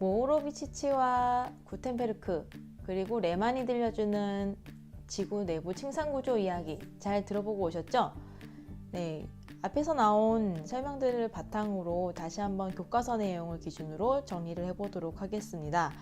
모호로비치치와 구텐베르크 그리고 레만이 들려주는 지구 내부 층상구조 이야기 잘 들어보고 오셨죠? 네, 앞에서 나온 설명들을 바탕으로 다시 한번 교과서 내용을 기준으로 정리를 해보도록 하겠습니다.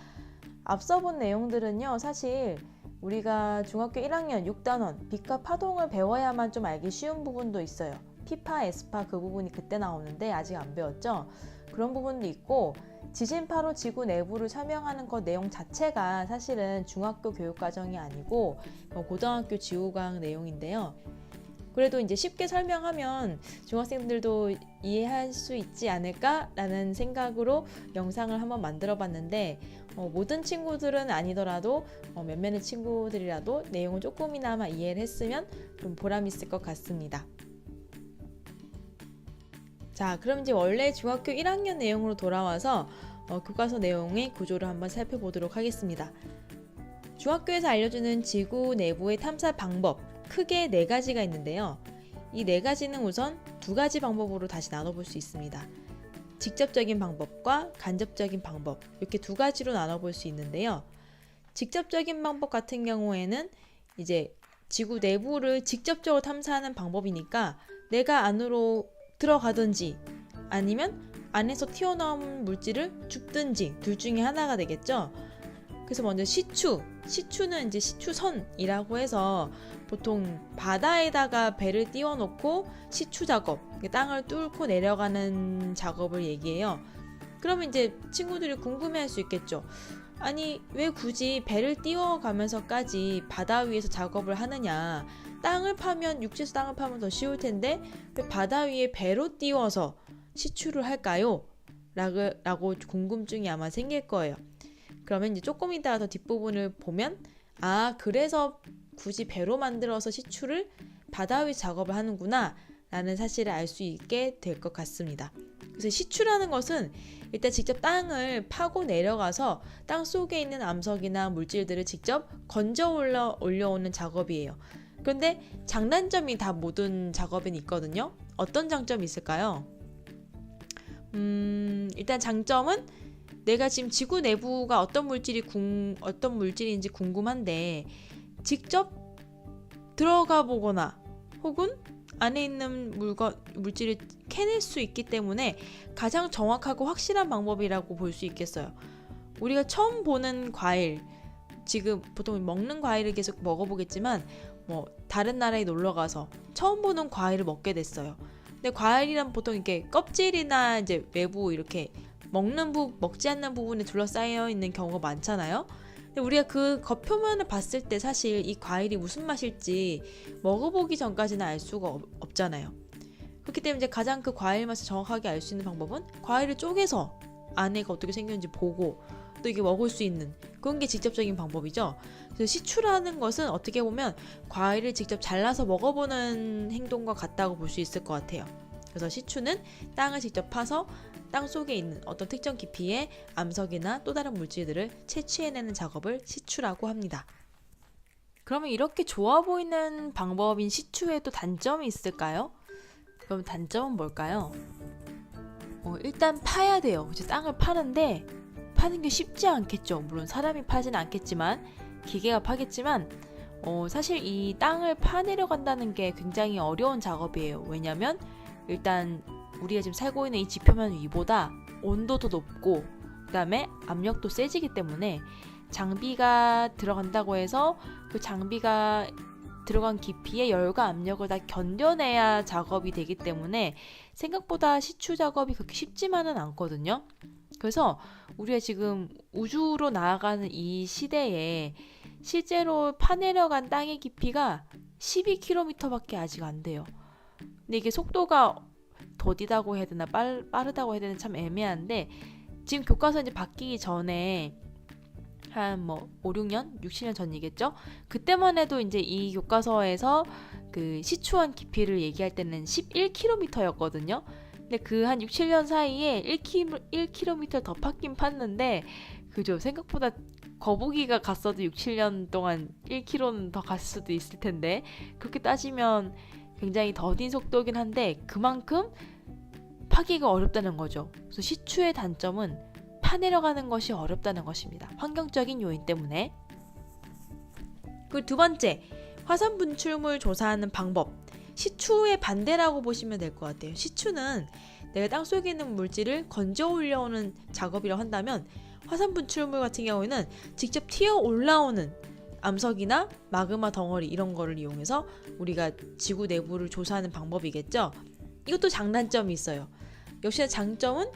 앞서 본 내용들은요, 사실 우리가 중학교 1학년 6단원 빛과 파동을 배워야만 좀 알기 쉬운 부분도 있어요. 피파, 에스파 그 부분이 그때 나오는데 아직 안 배웠죠? 그런 부분도 있고, 지진파로 지구 내부를 설명하는 것 내용 자체가 사실은 중학교 교육과정이 아니고 고등학교 지구과학 내용인데요. 그래도 이제 쉽게 설명하면 중학생들도 이해할 수 있지 않을까라는 생각으로 영상을 한번 만들어 봤는데, 모든 친구들은 아니더라도 몇몇의 친구들이라도 내용을 조금이나마 이해를 했으면 좀 보람 있을 것 같습니다. 자, 그럼 이제 원래 중학교 1학년 내용으로 돌아와서 교과서 내용의 구조를 한번 살펴보도록 하겠습니다. 중학교에서 알려주는 지구 내부의 탐사 방법, 크게 4가지가 있는데요. 이 4가지는 우선 2가지 방법으로 다시 나눠볼 수 있습니다. 직접적인 방법과 간접적인 방법, 이렇게 2가지로 나눠볼 수 있는데요. 직접적인 방법 같은 경우에는 이제 지구 내부를 직접적으로 탐사하는 방법이니까 내가 안으로 들어가든지 아니면 안에서 튀어나온 물질을 줍든지 둘 중에 하나가 되겠죠. 그래서 먼저 시추는 이제 시추선이라고 해서 보통 바다에다가 배를 띄워놓고 시추 작업, 땅을 뚫고 내려가는 작업을 얘기해요. 그러면 이제 친구들이 궁금해할 수 있겠죠. 아니, 왜 굳이 배를 띄워가면서까지 바다 위에서 작업을 하느냐? 땅을 파면, 육지에서 땅을 파면 더 쉬울 텐데 왜 바다 위에 배로 띄워서 시추를 할까요? 라고 궁금증이 아마 생길 거예요. 그러면 이제 조금 이따가 더 뒷부분을 보면, 그래서 굳이 배로 만들어서 시추를 바다 위 작업을 하는구나 라는 사실을 알 수 있게 될 것 같습니다. 그래서 시추라는 것은 일단 직접 땅을 파고 내려가서 땅 속에 있는 암석이나 물질들을 직접 건져 올려오는 작업이에요. 그런데 장단점이 다 모든 작업엔 있거든요. 어떤 장점이 있을까요? 일단 장점은 내가 지금 지구 내부가 어떤 물질인지 궁금한데 직접 들어가 보거나 혹은 안에 있는 물질을 캐낼 수 있기 때문에 가장 정확하고 확실한 방법이라고 볼 수 있겠어요. 우리가 처음 보는 과일, 지금 보통 먹는 과일을 계속 먹어보겠지만 다른 나라에 놀러가서 처음 보는 과일을 먹게 됐어요. 근데 과일이란 보통 이렇게 껍질이나 이제 외부 이렇게 먹지 않는 부분에 둘러싸여 있는 경우가 많잖아요. 근데 우리가 그 겉표면을 봤을 때 사실 이 과일이 무슨 맛일지 먹어보기 전까지는 알 수가 없잖아요. 그렇기 때문에 이제 가장 그 과일 맛을 정확하게 알 수 있는 방법은 과일을 쪼개서 안에가 어떻게 생겼는지 보고 또 이게 먹을 수 있는 그런 게 직접적인 방법이죠. 그래서 시추라는 것은 어떻게 보면 과일을 직접 잘라서 먹어보는 행동과 같다고 볼 수 있을 것 같아요. 그래서 시추는 땅을 직접 파서 땅 속에 있는 어떤 특정 깊이의 암석이나 또 다른 물질들을 채취해내는 작업을 시추라고 합니다. 그러면 이렇게 좋아 보이는 방법인 시추에 또 단점이 있을까요? 그럼 단점은 뭘까요? 일단 파야 돼요. 이제 땅을 파는데 파는 게 쉽지 않겠죠. 물론 사람이 파지는 않겠지만 기계가 파겠지만 사실 이 땅을 파내려 간다는 게 굉장히 어려운 작업이에요. 왜냐면 일단 우리가 지금 살고 있는 이 지표면 위보다 온도도 높고 그 다음에 압력도 세지기 때문에 장비가 들어간다고 해서 그 장비가 들어간 깊이의 열과 압력을 다 견뎌내야 작업이 되기 때문에 생각보다 시추 작업이 그렇게 쉽지만은 않거든요. 그래서 우리가 지금 우주로 나아가는 이 시대에 실제로 파내려간 땅의 깊이가 12km밖에 아직 안 돼요. 근데 이게 속도가 더디다고 해야 되나 빠르다고 해야 되나 참 애매한데, 지금 교과서 이제 바뀌기 전에 한 5, 6년, 6, 7년 전이겠죠? 그때만 해도 이제 이 교과서에서 그 시추한 깊이를 얘기할 때는 11km였거든요. 근데 그 한 6, 7년 사이에 1km 더 팠긴 팠는데, 그죠? 생각보다 거북이가 갔어도 6, 7년 동안 1km는 더 갔을 수도 있을 텐데, 그렇게 따지면 굉장히 더딘 속도긴 한데 그만큼 파기가 어렵다는 거죠. 그래서 시추의 단점은 타내려가는 것이 어렵다는 것입니다. 환경적인 요인 때문에. 그리고 두 번째, 화산 분출물 조사하는 방법. 시추의 반대라고 보시면 될 것 같아요. 시추는 내가 땅속에 있는 물질을 건져 올려오는 작업이라고 한다면, 화산 분출물 같은 경우에는 직접 튀어 올라오는 암석이나 마그마 덩어리 이런 거를 이용해서 우리가 지구 내부를 조사하는 방법이겠죠. 이것도 장단점이 있어요. 역시나 장점은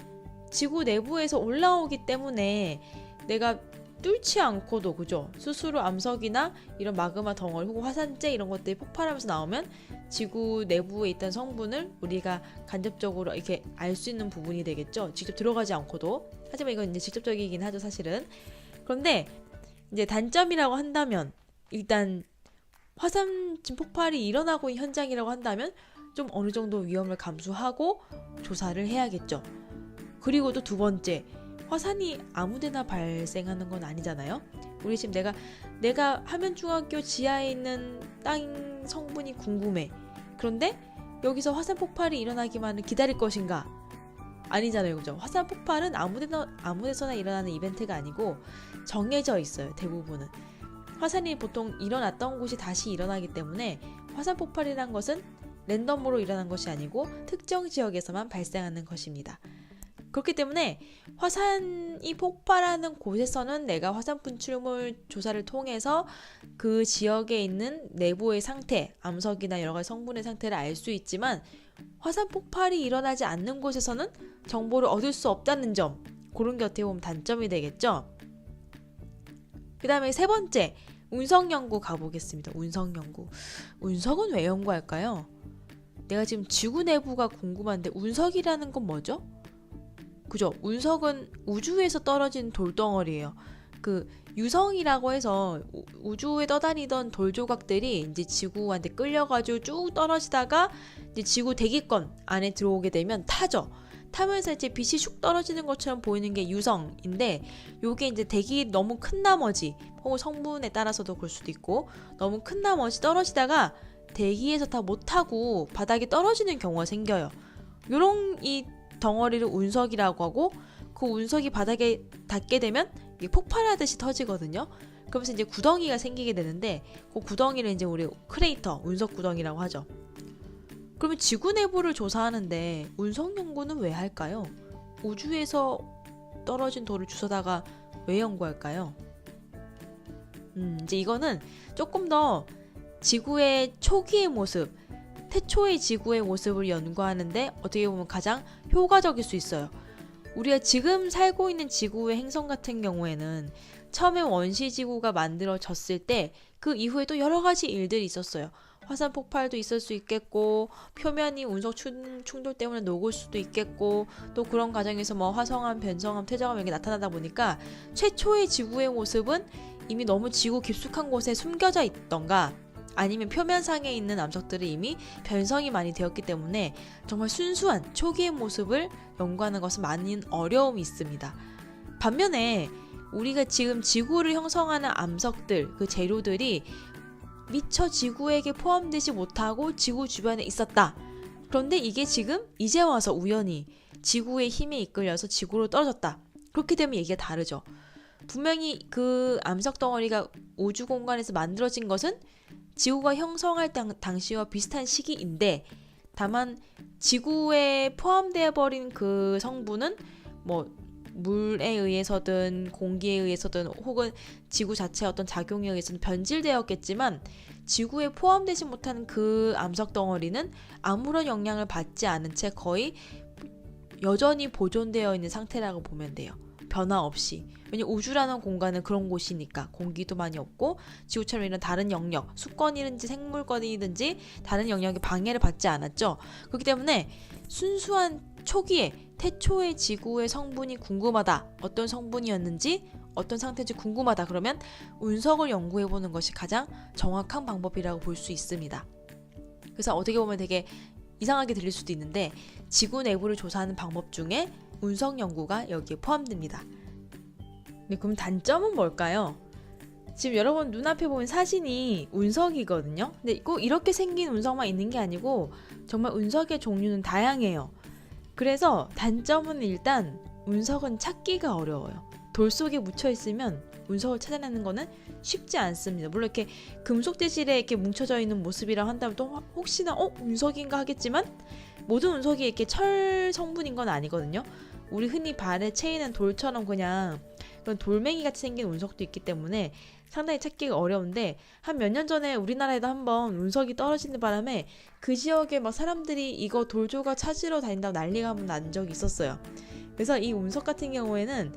지구 내부에서 올라오기 때문에 내가 뚫지 않고도, 그죠? 스스로 암석이나 이런 마그마 덩어리 혹은 화산재 이런 것들이 폭발하면서 나오면 지구 내부에 있던 성분을 우리가 간접적으로 이렇게 알 수 있는 부분이 되겠죠. 직접 들어가지 않고도. 하지만 이건 이제 직접적이긴 하죠, 사실은. 그런데 이제 단점이라고 한다면, 일단 화산 폭발이 일어나고 있는 현장이라고 한다면 좀 어느 정도 위험을 감수하고 조사를 해야겠죠. 그리고 또 두 번째, 화산이 아무데나 발생하는 건 아니잖아요. 우리 지금 내가 하면중학교 지하에 있는 땅 성분이 궁금해. 그런데 여기서 화산 폭발이 일어나기만을 기다릴 것인가? 아니잖아요, 그죠? 화산 폭발은 아무데서나 일어나는 이벤트가 아니고 정해져 있어요, 대부분은. 화산이 보통 일어났던 곳이 다시 일어나기 때문에 화산 폭발이란 것은 랜덤으로 일어난 것이 아니고 특정 지역에서만 발생하는 것입니다. 그렇기 때문에 화산이 폭발하는 곳에서는 내가 화산 분출물 조사를 통해서 그 지역에 있는 내부의 상태, 암석이나 여러 가지 성분의 상태를 알 수 있지만, 화산 폭발이 일어나지 않는 곳에서는 정보를 얻을 수 없다는 점, 그런 게 어떻게 보면 단점이 되겠죠. 그 다음에 세 번째, 운석 연구 가보겠습니다. 운석 연구. 운석은 왜 연구할까요? 내가 지금 지구 내부가 궁금한데 운석이라는 건 뭐죠? 그죠? 운석은 우주에서 떨어진 돌덩어리예요. 그 유성이라고 해서 우주에 떠다니던 돌 조각들이 이제 지구한테 끌려가지고 쭉 떨어지다가 이제 지구 대기권 안에 들어오게 되면 타죠. 타면서 이제 빛이 슉 떨어지는 것처럼 보이는 게 유성인데, 요게 이제 대기 너무 큰 나머지 혹은 성분에 따라서도 그럴 수도 있고, 너무 큰 나머지 떨어지다가 대기에서 다 못 타고 바닥에 떨어지는 경우가 생겨요. 요런 이 덩어리를 운석이라고 하고, 그 운석이 바닥에 닿게 되면 이게 폭발하듯이 터지거든요. 그러면서 이제 구덩이가 생기게 되는데, 그 구덩이를 이제 우리 크레이터, 운석 구덩이라고 하죠. 그러면 지구 내부를 조사하는데 운석 연구는 왜 할까요? 우주에서 떨어진 돌을 주워다가 왜 연구할까요? 이제 이거는 조금 더 지구의 초기의 모습, 태초의 지구의 모습을 연구하는데 어떻게 보면 가장 효과적일 수 있어요. 우리가 지금 살고 있는 지구의 행성 같은 경우에는 처음에 원시지구가 만들어졌을 때 그 이후에 또 여러 가지 일들이 있었어요. 화산 폭발도 있을 수 있겠고, 표면이 운석 충돌 때문에 녹을 수도 있겠고, 또 그런 과정에서 뭐 화성암, 변성암, 퇴적암 이렇게 나타나다 보니까 최초의 지구의 모습은 이미 너무 지구 깊숙한 곳에 숨겨져 있던가, 아니면 표면상에 있는 암석들이 이미 변성이 많이 되었기 때문에 정말 순수한 초기의 모습을 연구하는 것은 많은 어려움이 있습니다. 반면에 우리가 지금 지구를 형성하는 암석들, 그 재료들이 미처 지구에게 포함되지 못하고 지구 주변에 있었다. 그런데 이게 지금 이제 와서 우연히 지구의 힘에 이끌려서 지구로 떨어졌다. 그렇게 되면 얘기가 다르죠. 분명히 그 암석 덩어리가 우주 공간에서 만들어진 것은 지구가 형성할 당시와 비슷한 시기인데, 다만 지구에 포함되어 버린 그 성분은 뭐 물에 의해서든 공기에 의해서든 혹은 지구 자체의 어떤 작용에 의해서든 변질되었겠지만, 지구에 포함되지 못한 그 암석 덩어리는 아무런 영향을 받지 않은 채 거의 여전히 보존되어 있는 상태라고 보면 돼요. 변화 없이. 왜냐면 우주라는 공간은 그런 곳이니까, 공기도 많이 없고 지구처럼 이런 다른 영역, 수권이든지 생물권이든지 다른 영역에 방해를 받지 않았죠. 그렇기 때문에 순수한 초기에 태초의 지구의 성분이 궁금하다, 어떤 성분이었는지 어떤 상태인지 궁금하다, 그러면 운석을 연구해보는 것이 가장 정확한 방법이라고 볼 수 있습니다. 그래서 어떻게 보면 되게 이상하게 들릴 수도 있는데, 지구 내부를 조사하는 방법 중에 운석 연구가 여기에 포함됩니다. 네, 그럼 단점은 뭘까요? 지금 여러분 눈앞에 보면 사진이 운석이거든요. 근데 꼭 이렇게 생긴 운석만 있는 게 아니고 정말 운석의 종류는 다양해요. 그래서 단점은 일단 운석은 찾기가 어려워요. 돌 속에 묻혀 있으면 운석을 찾아내는 거는 쉽지 않습니다. 물론 이렇게 금속 재질에 이렇게 뭉쳐져 있는 모습이라 한다면 또 혹시나 운석인가 하겠지만 모든 운석이 이렇게 철 성분인 건 아니거든요. 우리 흔히 발에 채이는 돌처럼 그냥 그런 돌멩이 같이 생긴 운석도 있기 때문에 상당히 찾기가 어려운데 한 몇 년 전에 우리나라에도 한번 운석이 떨어지는 바람에 그 지역에 막 사람들이 이거 돌 조각 찾으러 다닌다고 난리가 한번 난 적이 있었어요. 그래서 이 운석 같은 경우에는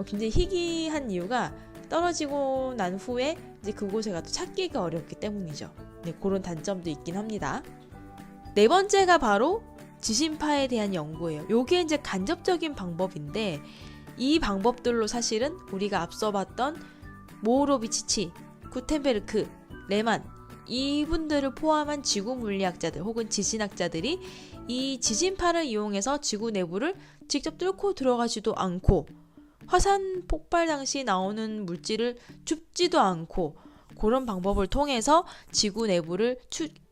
굉장히 희귀한 이유가 떨어지고 난 후에 이제 그곳에 가도 찾기가 어렵기 때문이죠. 네, 그런 단점도 있긴 합니다. 네 번째가 바로 지진파에 대한 연구예요. 요게 이제 간접적인 방법인데 이 방법들로 사실은 우리가 앞서 봤던 모호로비치치, 구텐베르크, 레만 이분들을 포함한 지구 물리학자들 혹은 지진학자들이 이 지진파를 이용해서 지구 내부를 직접 뚫고 들어가지도 않고 화산 폭발 당시 나오는 물질을 줍지도 않고 그런 방법을 통해서 지구 내부를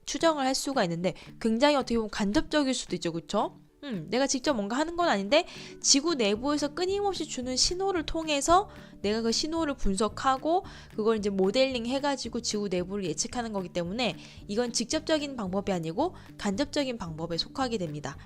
추정을 할 수가 있는데 굉장히 어떻게 보면 간접적일 수도 있죠. 그쵸? 내가 직접 뭔가 하는 건 아닌데 지구 내부에서 끊임없이 주는 신호를 통해서 내가 그 신호를 분석하고 그걸 이제 모델링 해가지고 지구 내부를 예측하는 거기 때문에 이건 직접적인 방법이 아니고 간접적인 방법에 속하게 됩니다.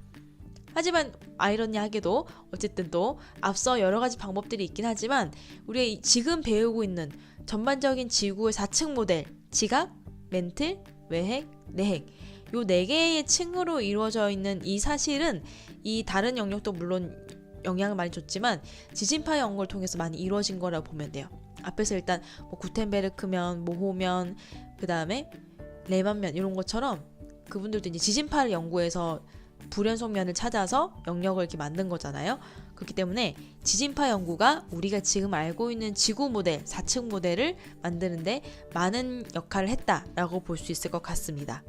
하지만 아이러니하게도 어쨌든 또 앞서 여러 가지 방법들이 있긴 하지만 우리가 지금 배우고 있는 전반적인 지구의 4층 모델 지각, 멘틀, 외핵, 내핵 요 4개의 층으로 이루어져 있는 이 사실은 이 다른 영역도 물론 영향을 많이 줬지만 지진파 연구를 통해서 많이 이루어진 거라고 보면 돼요. 앞에서 일단 뭐 구텐베르크면, 모호면, 그 다음에 레만면 이런 것처럼 그분들도 이제 지진파를 연구해서 불연속면을 찾아서 영역을 이렇게 만든 거잖아요. 그렇기 때문에 지진파 연구가 우리가 지금 알고 있는 지구 모델, 4층 모델을 만드는데 많은 역할을 했다라고 볼 수 있을 것 같습니다.